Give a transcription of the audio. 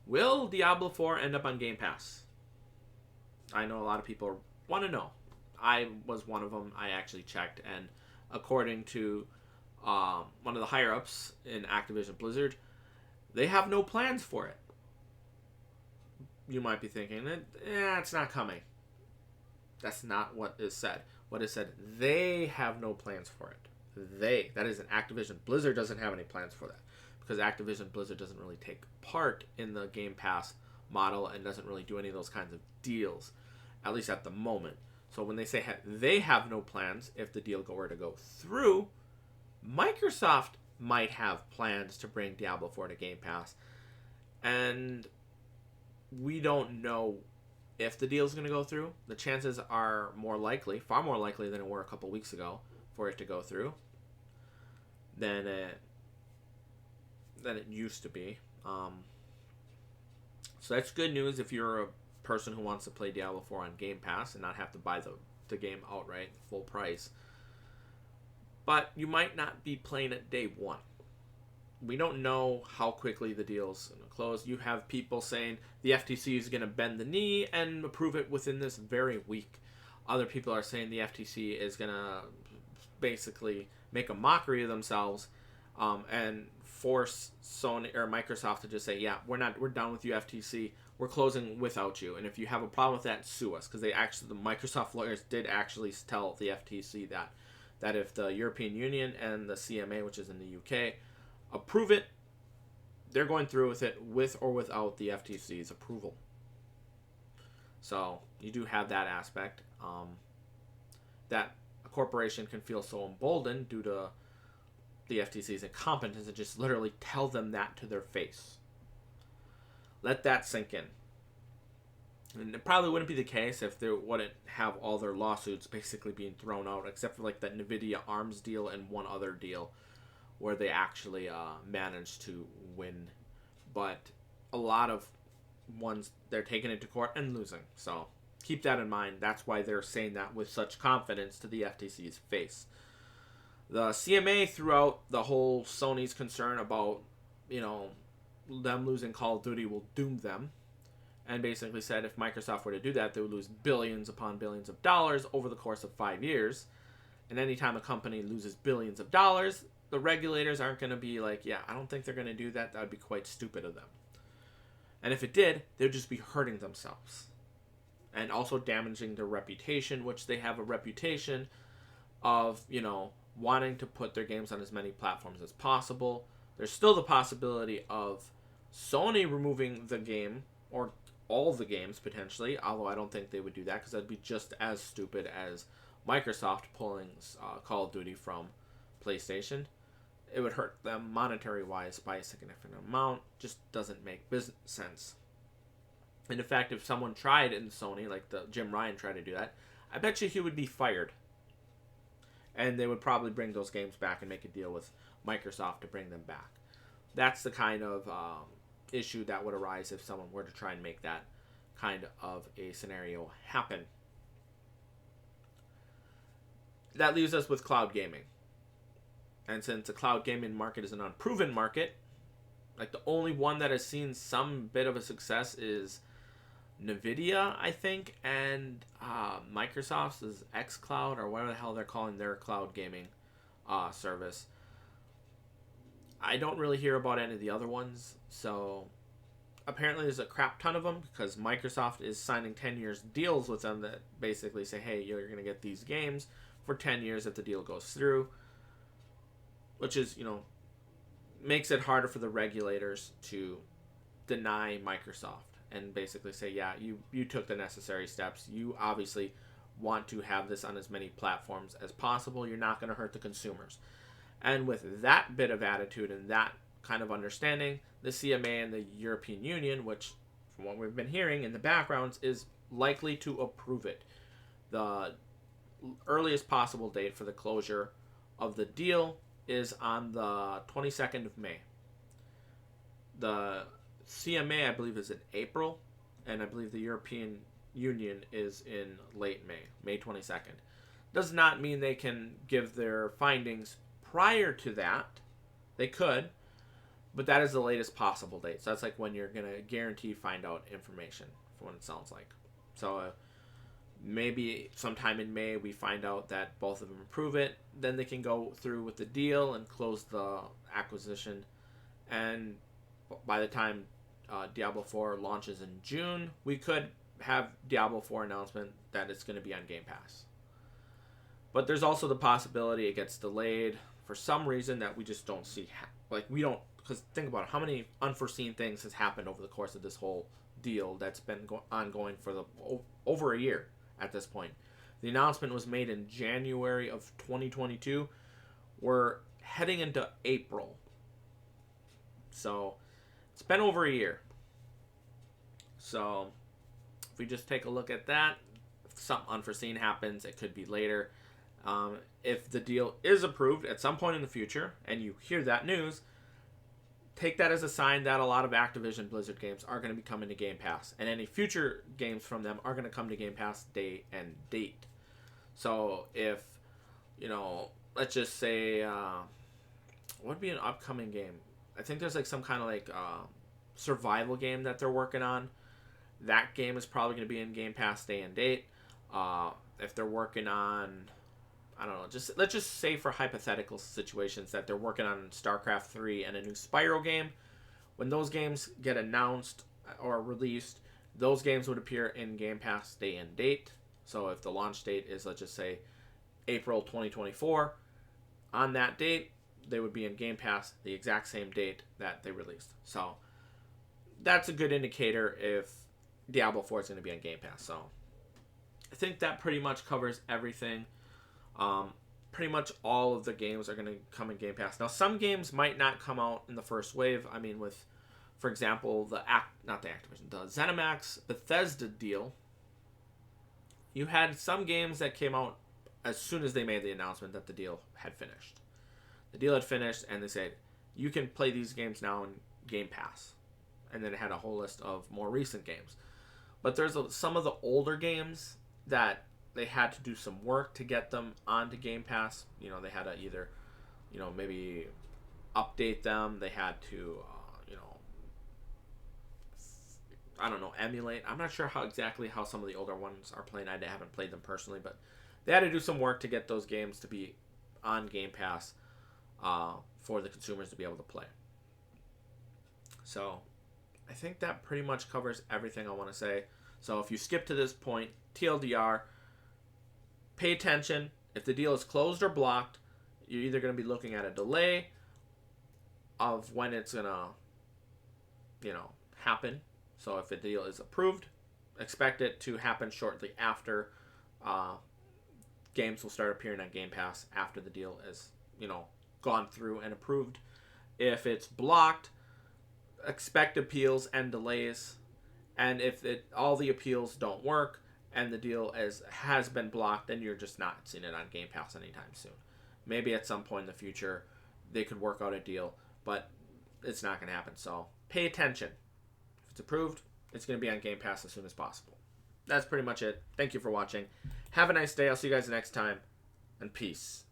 Will Diablo 4 end up on Game Pass? I know a lot of people want to know. I was one of them. I actually checked, and according to one of the higher ups in Activision Blizzard, they have no plans for it. You might be thinking, it's not coming. That's not what is said. What is said, they have no plans for it. That is an Activision. Blizzard doesn't have any plans for that because Activision Blizzard doesn't really take part in the Game Pass model and doesn't really do any of those kinds of deals, at least at the moment. So when they say they have no plans, if the deal were to go through, Microsoft might have plans to bring Diablo 4 to Game Pass, and we don't know if the deal is going to go through. The chances are more likely, far more likely than it were a couple weeks ago, for it to go through than it used to be. So that's good news if you're a person who wants to play Diablo 4 on Game Pass and not have to buy the game outright, full price. But you might not be playing it day one. We don't know how quickly the deal's going to close. You have people saying the FTC is going to bend the knee and approve it within this very week. Other people are saying the FTC is going to basically make a mockery of themselves and force Sony or Microsoft to just say, yeah, we're done with you, FTC. We're closing without you. And if you have a problem with that, sue us. Because the Microsoft lawyers did actually tell the FTC that if the European Union and the CMA, which is in the UK, approve it, they're going through with it with or without the FTC's approval. So you do have that aspect. That a corporation can feel so emboldened due to the FTC's incompetence and just literally tell them that to their face. Let that sink in. And it probably wouldn't be the case if they wouldn't have all their lawsuits basically being thrown out, except for like that NVIDIA ARMS deal and one other deal where they actually managed to win. But a lot of ones, they're taking it to court and losing. So keep that in mind. That's why they're saying that with such confidence to the FTC's face. The CMA threw out the whole Sony's concern about, them losing Call of Duty will doom them. And basically said if Microsoft were to do that, they would lose billions upon billions of dollars over the course of 5 years. And anytime a company loses billions of dollars, the regulators aren't going to be like, yeah, I don't think they're going to do that. That would be quite stupid of them. And if it did, they would just be hurting themselves. And also damaging their reputation, which they have a reputation of, wanting to put their games on as many platforms as possible. There's still the possibility of Sony removing the game, or all the games potentially, although I don't think they would do that because that'd be just as stupid as Microsoft pulling Call of Duty from PlayStation. It would hurt them monetary wise by a significant amount. Just doesn't make business sense. And in fact, if someone tried in Sony, like the Jim Ryan tried to do that, I bet you he would be fired. And they would probably bring those games back and make a deal with Microsoft to bring them back. That's the kind of issue that would arise if someone were to try and make that kind of a scenario happen. That leaves us with cloud gaming. And since the cloud gaming market is an unproven market, like the only one that has seen some bit of a success is NVIDIA, I think, and Microsoft's is xCloud, or whatever the hell they're calling their cloud gaming service. I don't really hear about any of the other ones, so apparently there's a crap ton of them because Microsoft is signing 10 years deals with them that basically say, hey, you're going to get these games for 10 years if the deal goes through, which is, makes it harder for the regulators to deny Microsoft and basically say, yeah, you took the necessary steps. You obviously want to have this on as many platforms as possible. You're not going to hurt the consumers. And with that bit of attitude and that kind of understanding, the CMA and the European Union, which from what we've been hearing in the backgrounds, is likely to approve it. The earliest possible date for the closure of the deal is on the 22nd of May. The CMA, I believe, is in April, and I believe the European Union is in late May, May 22nd. Does not mean they can give their findings prior to that. They could, But that is the latest possible date. So that's like when you're going to guarantee find out information, for what it sounds like. So maybe sometime in May we find out that both of them approve it. Then they can go through with the deal and close the acquisition. And by the time Diablo 4 launches in June, we could have Diablo 4 announcement that it's going to be on Game Pass. But there's also the possibility it gets delayed for some reason that we just don't see. We don't, because think about it, how many unforeseen things has happened over the course of this whole deal that's been ongoing for over a year at this point. The announcement was made in January of 2022. We're heading into April. So it's been over a year. So if we just take a look at that, if something unforeseen happens, it could be later. If the deal is approved at some point in the future, and you hear that news, take that as a sign that a lot of Activision Blizzard games are going to be coming to Game Pass. And any future games from them are going to come to Game Pass day and date. So if, let's just say, what would be an upcoming game? I think there's like some kind of survival game that they're working on. That game is probably going to be in Game Pass day and date. If they're working on, I don't know, let's just say for hypothetical situations that they're working on StarCraft 3 and a new Spyro game. When those games get announced or released, those games would appear in Game Pass day and date. So if the launch date is, let's just say, April 2024, on that date, they would be in Game Pass the exact same date that they released. So that's a good indicator if Diablo 4 is going to be on Game Pass. So I think that pretty much covers everything. Pretty much all of the games are going to come in Game Pass. Now, some games might not come out in the first wave. I mean, with, for example, the ZeniMax Bethesda deal, you had some games that came out as soon as they made the announcement that the deal had finished. The deal had finished, and they said, you can play these games now in Game Pass. And then it had a whole list of more recent games. But there's some of the older games that they had to do some work to get them onto Game Pass. They had to either, maybe update them. They had to, I don't know, emulate. I'm not sure exactly how some of the older ones are playing. I haven't played them personally, but they had to do some work to get those games to be on Game Pass for the consumers to be able to play. So I think that pretty much covers everything I want to say. So if you skip to this point, TLDR, pay attention. If the deal is closed or blocked, you're either going to be looking at a delay of when it's going to, happen. So if the deal is approved, expect it to happen shortly after. Games will start appearing on Game Pass after the deal is, gone through and approved. If it's blocked, expect appeals and delays. And if all the appeals don't work and the deal has been blocked, then you're just not seeing it on Game Pass anytime soon. Maybe at some point in the future they could work out a deal, but it's not going to happen. So pay attention. If it's approved, it's going to be on Game Pass as soon as possible. That's pretty much it. Thank you for watching. Have a nice day. I'll see you guys next time, and peace.